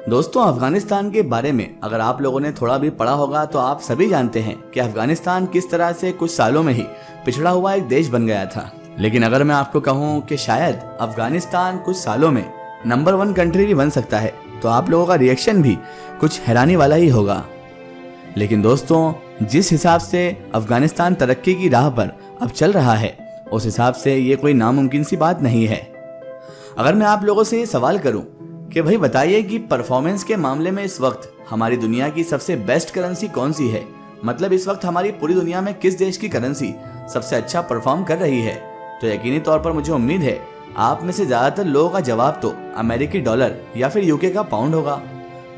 दोस्तों, अफगानिस्तान के बारे में अगर आप लोगों ने थोड़ा भी पढ़ा होगा तो आप सभी जानते हैं कि अफगानिस्तान किस तरह से कुछ सालों में ही पिछड़ा हुआ एक देश बन गया था। लेकिन अगर मैं आपको कहूं कि शायद अफगानिस्तान कुछ सालों में नंबर 1 कंट्री भी बन सकता है तो आप लोगों का रिएक्शन भी कुछ हैरानी वाला ही होगा। लेकिन दोस्तों, जिस हिसाब से अफगानिस्तान तरक्की की राह पर अब चल रहा है उस हिसाब से ये कोई नामुमकिन सी बात नहीं है। अगर मैं आप लोगों से ये सवाल करूं कि भाई बताइए कि परफॉर्मेंस के मामले में इस वक्त हमारी दुनिया की सबसे बेस्ट करेंसी कौन सी है, मतलब इस वक्त हमारी पूरी दुनिया में किस देश की करेंसी सबसे अच्छा परफॉर्म कर रही है, तो यकीनी तौर पर मुझे उम्मीद है आप में से ज्यादातर लोगों का जवाब तो अमेरिकी डॉलर या फिर यूके का पाउंड होगा।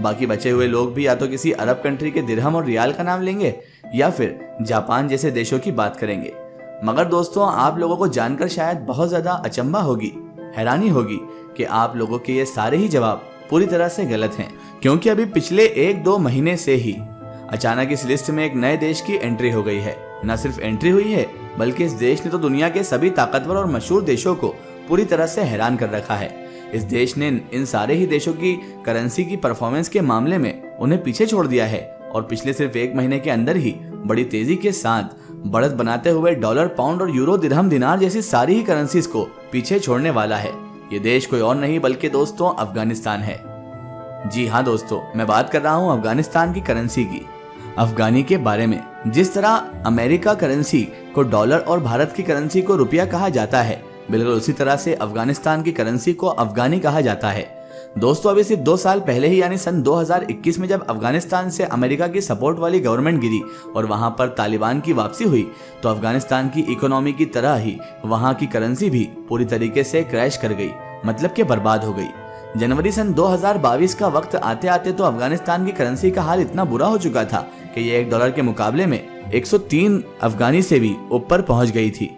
बाकी बचे हुए लोग भी या तो किसी अरब कंट्री के दिरहम और रियाल का नाम लेंगे या फिर जापान जैसे देशों की बात करेंगे। मगर दोस्तों, आप लोगों को जानकर शायद बहुत ज्यादा अचंभा होगी, हैरानी होगी कि आप लोगों के ये सारे ही जवाब पूरी तरह से गलत हैं, क्योंकि अभी पिछले 1-2 महीने से ही अचानक इस लिस्ट में एक नए देश की एंट्री हो गई है। न सिर्फ एंट्री हुई है बल्कि इस देश ने तो दुनिया के सभी ताकतवर और मशहूर देशों को पूरी तरह से हैरान कर रखा है। इस देश ने इन सारे ही देशों की करेंसी की परफॉर्मेंस के मामले में उन्हें पीछे छोड़ दिया है और पिछले सिर्फ 1 महीने के अंदर ही बड़ी तेजी के साथ बढ़त बनाते हुए डॉलर, पाउंड और यूरो, दिरहम, दिनार जैसी सारी ही करेंसीज को पीछे छोड़ने वाला है। ये देश कोई और नहीं बल्कि दोस्तों अफगानिस्तान है। जी हाँ दोस्तों, मैं बात कर रहा हूँ अफगानिस्तान की करेंसी की, अफगानी के बारे में। जिस तरह अमेरिका करेंसी को डॉलर और भारत की करेंसी को रुपया कहा जाता है, बिल्कुल उसी तरह से अफगानिस्तान की करेंसी को अफगानी कहा जाता है। दोस्तों, अभी सिर्फ 2 साल पहले ही यानी सन 2021 में जब अफगानिस्तान से अमेरिका की सपोर्ट वाली गवर्नमेंट गिरी और वहां पर तालिबान की वापसी हुई तो अफगानिस्तान की इकोनॉमी की तरह ही वहां की करेंसी भी पूरी तरीके से क्रैश कर गई, मतलब कि बर्बाद हो गई। जनवरी सन 2022 का वक्त आते आते तो अफगानिस्तान की करेंसी का हाल इतना बुरा हो चुका था कि ये $1 के मुकाबले में 103 अफगानी से भी ऊपर पहुंच गई थी।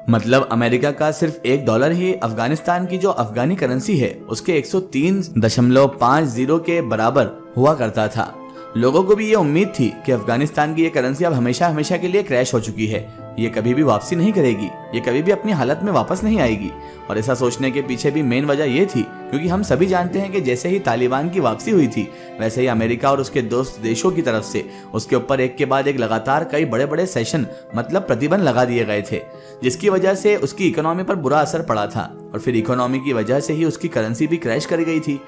मतलब अमेरिका का सिर्फ $1 ही अफगानिस्तान की जो अफगानी करेंसी है उसके 103.50 के बराबर हुआ करता था। लोगों को भी ये उम्मीद थी कि अफगानिस्तान की ये करेंसी अब हमेशा हमेशा के लिए क्रैश हो चुकी है, ये कभी भी वापसी नहीं करेगी, ये कभी भी अपनी हालत में वापस नहीं आएगी। और ऐसा सोचने के पीछे भी मेन वजह ये थी क्योंकि हम सभी जानते हैं कि जैसे ही तालिबान की वापसी हुई थी वैसे ही अमेरिका और उसके दोस्त देशों की तरफ से उसके ऊपर एक के बाद एक लगातार कई बड़े बड़े सेशन मतलब प्रतिबंध लगा दिए गए थे, जिसकी वजह से उसकी इकोनॉमी पर बुरा असर पड़ा था और फिर इकोनॉमी की वजह से ही उसकी करेंसी भी क्रैश कर गई थी।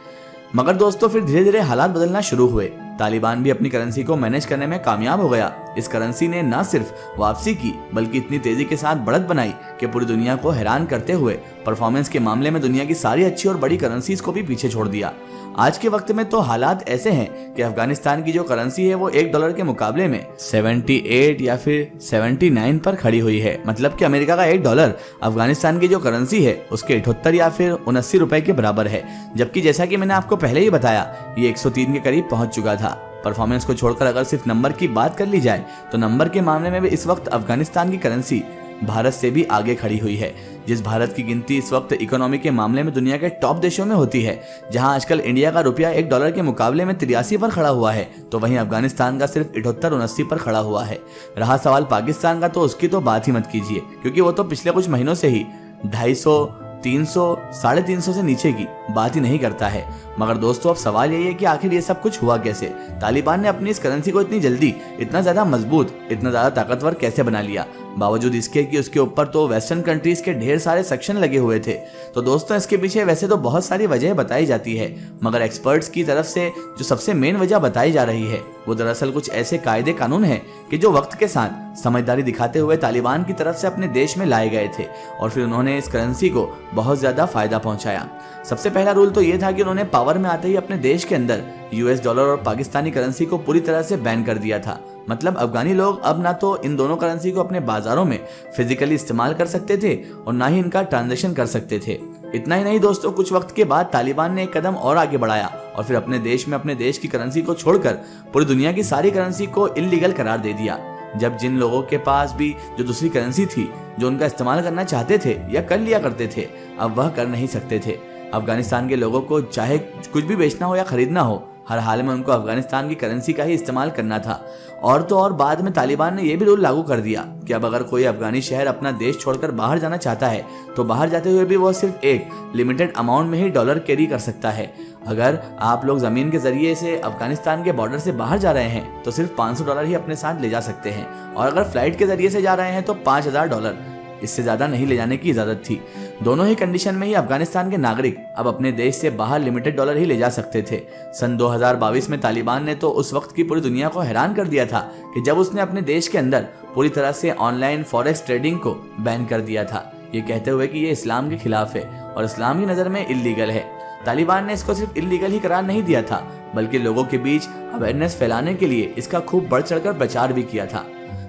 मगर दोस्तों, फिर धीरे धीरे हालात बदलना शुरू हुए। तालिबान भी अपनी करेंसी को मैनेज करने में कामयाब हो गया। इस करेंसी ने न सिर्फ वापसी की बल्कि इतनी तेजी के साथ बढ़त बनाई कि पूरी दुनिया को हैरान करते हुए परफॉर्मेंस के मामले में दुनिया की सारी अच्छी और बड़ी करेंसीज को भी पीछे छोड़ दिया। आज के वक्त में तो हालात ऐसे हैं कि अफगानिस्तान की जो करेंसी है वो $1 के मुकाबले में 78 या फिर 79 पर खड़ी हुई है। मतलब कि अमेरिका का $1 अफगानिस्तान की जो करेंसी है उसके 78 या फिर 79 रुपए के बराबर है, जबकि जैसा कि मैंने आपको पहले ही बताया ये 103 के करीब पहुंच चुका था। परफॉर्मेंस को छोड़कर अगर सिर्फ नंबर की बात कर ली जाए तो नंबर के मामले में भी इस वक्त अफगानिस्तान की करेंसी भारत से भी आगे खड़ी हुई है। जिस भारत की गिनती इस वक्त इकोनॉमी के मामले में दुनिया के टॉप देशों में होती है, जहां आजकल इंडिया का रुपया $1 के मुकाबले में 83 पर खड़ा हुआ है, तो वहीं अफगानिस्तान का सिर्फ 78-79 पर खड़ा हुआ है। रहा सवाल पाकिस्तान का तो उसकी तो बात ही मत कीजिए, क्योंकि वो तो पिछले कुछ महीनों से ही 250, 300, 350 से नीचे की बात ही नहीं करता है। मगर दोस्तों, अब सवाल यही है कि आखिर ये सब कुछ हुआ कैसे? तालिबान ने अपनी इस करेंसी को इतनी जल्दी, इतना ज्यादा मजबूत, इतना ज्यादा ताकतवर कैसे बना लिया, बावजूद इसके कि उसके ऊपर तो वेस्टर्न कंट्रीज के ढेर सारे सेक्शन लगे हुए थे? तो दोस्तों, इसके पीछे वैसे तो बहुत सारी वजह बताई जाती है, मगर एक्सपर्ट्स की तरफ से जो सबसे मेन वजह बताई जा रही है वो दरअसल कुछ ऐसे कायदे कानून है कि जो वक्त के साथ समझदारी दिखाते हुए तालिबान की तरफ से अपने देश में लाए गए थे और फिर उन्होंने इस करेंसी को बहुत ज्यादा फायदा पहुंचाया। सबसे पहला रूल तो ये था कि उन्होंने पावर में आते ही अपने देश के अंदर US डॉलर और पाकिस्तानी करेंसी को पूरी तरह से बैन कर दिया था। मतलब अफगानी लोग अब ना तो इन दोनों करेंसी को अपने बाजारों में फिजिकली इस्तेमाल कर सकते थे और ना ही इनका ट्रांजैक्शन कर सकते थे। इतना ही नहीं दोस्तों, कुछ वक्त के बाद तालिबान ने एक कदम और आगे बढ़ाया और फिर अपने देश में अपने देश की करेंसी को छोड़कर पूरी दुनिया की सारी करेंसी को इल्लीगल करार दे दिया। जब जिन लोगों के पास भी जो दूसरी करेंसी थी जो उनका इस्तेमाल करना चाहते थे या कर लिया करते थे, अब वह कर नहीं सकते थे। अफगानिस्तान के लोगों को चाहे कुछ भी बेचना हो या खरीदना हो, हर हाल में उनको अफगानिस्तान की करेंसी का ही इस्तेमाल करना था। और तो और बाद में तालिबान ने यह भी रूल लागू कर दिया कि अब अगर कोई अफगानी शहर अपना देश छोड़कर बाहर जाना चाहता है तो बाहर जाते हुए भी वह सिर्फ एक लिमिटेड अमाउंट में ही डॉलर कैरी कर सकता है। अगर आप लोग जमीन के जरिए से अफगानिस्तान के बॉर्डर से बाहर जा रहे हैं तो सिर्फ $500 ही अपने साथ ले जा सकते हैं, और अगर फ्लाइट के जरिए से जा रहे हैं तो $5000, इससे ज्यादा नहीं ले जाने की इजाजत थी। दोनों ही कंडीशन में ही अफगानिस्तान के नागरिक अब अपने देश से बाहर लिमिटेड डॉलर ही ले जा सकते थे। सन 2022 में तालिबान ने तो उस वक्त की पूरी दुनिया को हैरान कर दिया था कि जब उसने अपने देश के अंदर पूरी तरह से ऑनलाइन फॉरेक्स ट्रेडिंग को बैन कर दिया था, ये कहते हुए कि ये इस्लाम के खिलाफ है और इस्लाम की नज़र में इल्लीगल है। तालिबान ने इसको सिर्फ इल्लीगल ही करार नहीं दिया था, बल्कि लोगों के बीच अवेयरनेस फैलाने के लिए इसका खूब बढ़ चढ़कर प्रचार भी किया था।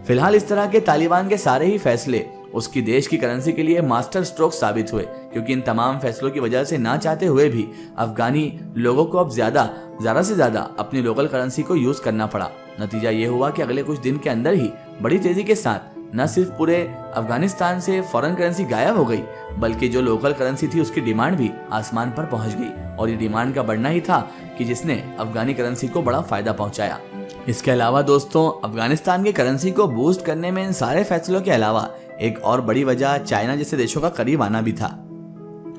फिलहाल इस तरह के तालिबान के सारे ही फैसले उसकी देश की करेंसी के लिए मास्टर स्ट्रोक साबित हुए, क्योंकि इन तमाम फैसलों की वजह से ना चाहते हुए भी अफगानी लोगों को अब ज्यादा से ज्यादा अपनी लोकल करेंसी को यूज करना पड़ा। नतीजा ये हुआ कि अगले कुछ दिन के अंदर ही बड़ी तेजी के साथ न सिर्फ पूरे अफगानिस्तान से फॉरेन करेंसी गायब हो गई, बल्कि जो लोकल करेंसी थी उसकी डिमांड भी आसमान पर पहुंच गई, और ये डिमांड का बढ़ना ही था कि जिसने अफगानी करेंसी को बड़ा फायदा पहुंचाया। इसके अलावा दोस्तों, अफगानिस्तान की करेंसी को बूस्ट करने में इन सारे फैसलों के अलावा एक और बड़ी वजह चाइना जैसे देशों का करीब आना भी था।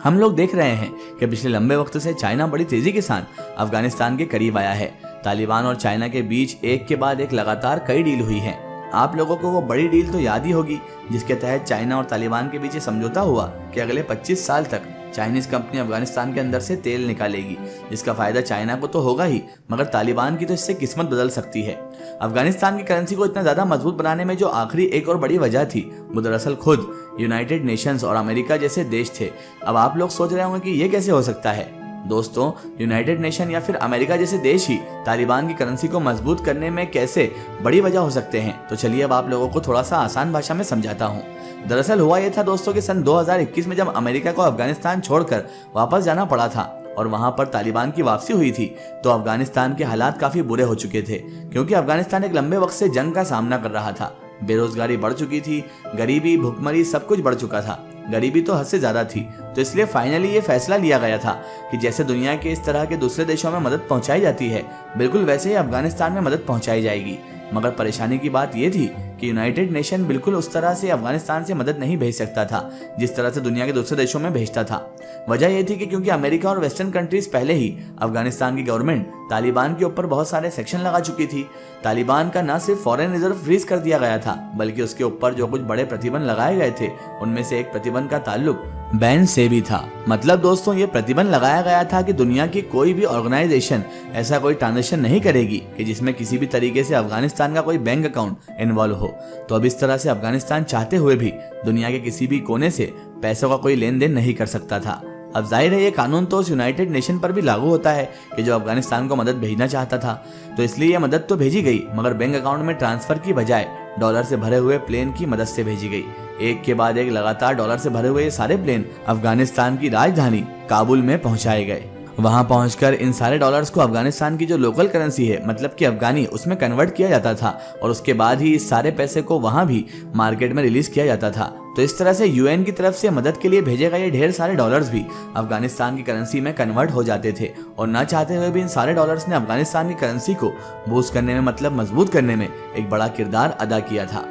हम लोग देख रहे हैं कि पिछले लंबे वक्त से चाइना बड़ी तेजी के साथ अफगानिस्तान के करीब आया है। तालिबान और चाइना के बीच एक के बाद एक लगातार कई डील हुई हैं। आप लोगों को वो बड़ी डील तो याद ही होगी जिसके तहत चाइना और तालिबान के बीच समझौता हुआ कि अगले 25 साल तक चाइनीज कंपनी अफगानिस्तान के अंदर से तेल निकालेगी, जिसका फायदा चाइना को तो होगा ही, मगर तालिबान की तो इससे किस्मत बदल सकती है। अफगानिस्तान की करेंसी को इतना ज्यादा मजबूत बनाने में जो आखिरी एक और बड़ी वजह थी, वो दरअसल खुद यूनाइटेड नेशंस और अमेरिका जैसे देश थे। अब आप लोग सोच रहे होंगे कि ये कैसे हो सकता है। दोस्तों, यूनाइटेड नेशन या फिर अमेरिका जैसे देश ही तालिबान की करेंसी को मजबूत करने में कैसे बड़ी वजह हो सकते हैं, तो चलिए अब आप लोगों को थोड़ा सा आसान भाषा में समझाता हूँ। दरअसल हुआ यह था दोस्तों कि सन 2021 में जब अमेरिका को अफगानिस्तान छोड़कर वापस जाना पड़ा था और वहां पर तालिबान की वापसी हुई थी, तो अफगानिस्तान के हालात काफी बुरे हो चुके थे, क्योंकि अफगानिस्तान एक लंबे वक्त से जंग का सामना कर रहा था। बेरोजगारी बढ़ चुकी थी, गरीबी, भुखमरी सब कुछ बढ़ चुका था। गरीबी तो हद से ज्यादा थी, तो इसलिए फाइनली ये फैसला लिया गया था कि जैसे दुनिया के इस तरह के दूसरे देशों में मदद पहुंचाई जाती है, बिल्कुल वैसे ही अफगानिस्तान में मदद पहुंचाई जाएगी। मगर परेशानी की बात यह थी कि यूनाइटेड नेशन बिल्कुल उस तरह से अफगानिस्तान से मदद नहीं भेज सकता था जिस तरह से दुनिया के दूसरे देशों में भेजता था। वजह यह थी कि क्योंकि अमेरिका और वेस्टर्न कंट्रीज पहले ही अफगानिस्तान की गवर्नमेंट तालिबान के ऊपर बहुत सारे सेक्शन लगा चुकी थी। तालिबान का न सिर्फ फॉरेन रिजर्व फ्रीज कर दिया गया था, बल्कि उसके ऊपर जो कुछ बड़े प्रतिबंध लगाए गए थे, उनमें से एक प्रतिबंध का ताल्लुक बैन से भी था। मतलब दोस्तों, ये प्रतिबंध लगाया गया था कि दुनिया की कोई भी ऑर्गेनाइजेशन ऐसा कोई ट्रांजेक्शन नहीं करेगी कि जिसमें किसी भी तरीके से अफगानिस्तान का कोई बैंक अकाउंट इन्वॉल्व हो। तो अब इस तरह से अफगानिस्तान चाहते हुए भी दुनिया के किसी भी कोने से पैसों का कोई लेन देन नहीं कर सकता था। अब जाहिर है ये कानून तो उस यूनाइटेड नेशन पर भी लागू होता है कि जो अफगानिस्तान को मदद भेजना चाहता था, तो इसलिए यह मदद तो भेजी गई, मगर बैंक अकाउंट में ट्रांसफर की बजाय डॉलर से भरे हुए प्लेन की मदद से भेजी गई। एक के बाद एक लगातार डॉलर से भरे हुए ये सारे प्लेन अफगानिस्तान की राजधानी काबुल में पहुंचाए गए। वहां पहुंचकर इन सारे डॉलर्स को अफगानिस्तान की जो लोकल करेंसी है, मतलब कि अफगानी, उसमें कन्वर्ट किया जाता था और उसके बाद ही इस सारे पैसे को वहां भी मार्केट में रिलीज किया जाता था। तो इस तरह से यूएन की तरफ से मदद के लिए भेजे गए ढेर सारे डॉलर्स भी अफगानिस्तान की करेंसी में कन्वर्ट हो जाते थे, और ना चाहते हुए भी इन सारे डॉलर्स ने अफगानिस्तान की करेंसी को बूस्ट करने में, मतलब मजबूत करने में एक बड़ा किरदार अदा किया था।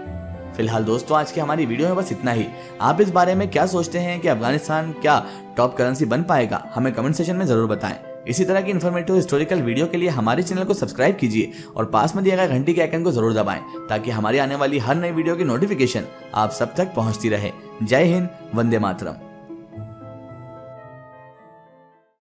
फिलहाल दोस्तों, आज की हमारी वीडियो में बस इतना ही। आप इस बारे में क्या सोचते हैं कि अफगानिस्तान क्या टॉप करेंसी बन पाएगा? हमें कमेंट सेक्शन में जरूर बताएं। इसी तरह की इन्फॉर्मेटिव हिस्टोरिकल वीडियो के लिए हमारे चैनल को सब्सक्राइब कीजिए और पास में दिए गए घंटी के आइकन को जरूर दबाएं, ताकि हमारी आने वाली हर नई वीडियो की नोटिफिकेशन आप सब तक पहुंचती रहे। जय हिंद, वंदे मातरम।